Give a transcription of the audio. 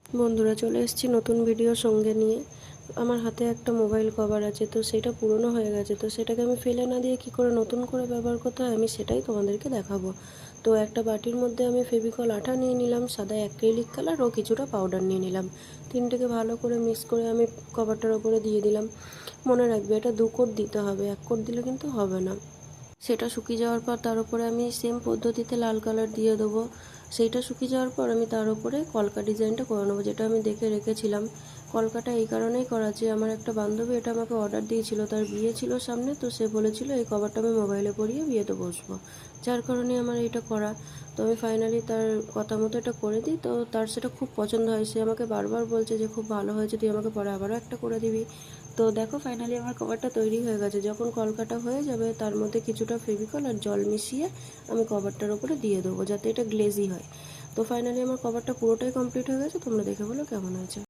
বন্ধুরা, চলে এসেছি নতুন ভিডিও সঙ্গে নিয়ে। আমার হাতে একটা মোবাইল কভার আছে, তো সেটা পুরনো হয়ে গেছে। তো সেটাকে আমি ফেলে না দিয়ে কী করে নতুন করে ব্যবহার করতে হয় আমি সেটাই তোমাদেরকে দেখাবো। তো একটা বাটির মধ্যে আমি ফেভিকল আঠা নিয়ে নিলাম, সাদা অ্যাক্রিলিক কালার ও কিছুটা পাউডার নিয়ে নিলাম। তিনটেকে ভালো করে মিক্স করে আমি কভারটার ওপরে দিয়ে দিলাম। মনে রাখবে, এটা 2 কোট দিতে হবে, 1 কোট দিলে কিন্তু হবে না। সেটা শুকিয়ে যাওয়ার পর তার উপরে আমি সেম পদ্ধতিতে লাল কালার দিয়ে দেবো। সেইটা শুকিয়ে যাওয়ার পর আমি তার উপরে কলকা ডিজাইনটা করে নেবো, যেটা আমি দেখে রেখেছিলাম। কলকাটা এই কারণেই করা যে আমার একটা বান্ধবী এটা আমাকে অর্ডার দিয়েছিল, তার বিয়ে ছিল সামনে, তো সে বলেছিল এই কভারটা আমি মোবাইলে পরিয়ে বিয়েতে বসবো, যার কারণে আমার এটা করা। তো আমি ফাইনালি তার কথা মতো এটা করে দিই, তো তার সেটা খুব পছন্দ হয়। সে আমাকে বারবার বলছে যে খুব ভালো হয়েছে, তুই আমাকে পরে আবারও একটা করে দিবি। তো দেখো, ফাইনালি আমার কভারটা তৈরি হয়ে গেছে। যখন কলকাটা হয়ে যাবে তার মধ্যে কিছুটা ফেভিকল আর জল মিশিয়ে আমি কভারটার উপরে দিয়ে দেবো, যাতে এটা গ্লেজি হয়। তো ফাইনালি আমার কভারটা পুরোটাই কমপ্লিট হয়ে গেছে। তোমরা দেখে বলো কেমন হয়েছে।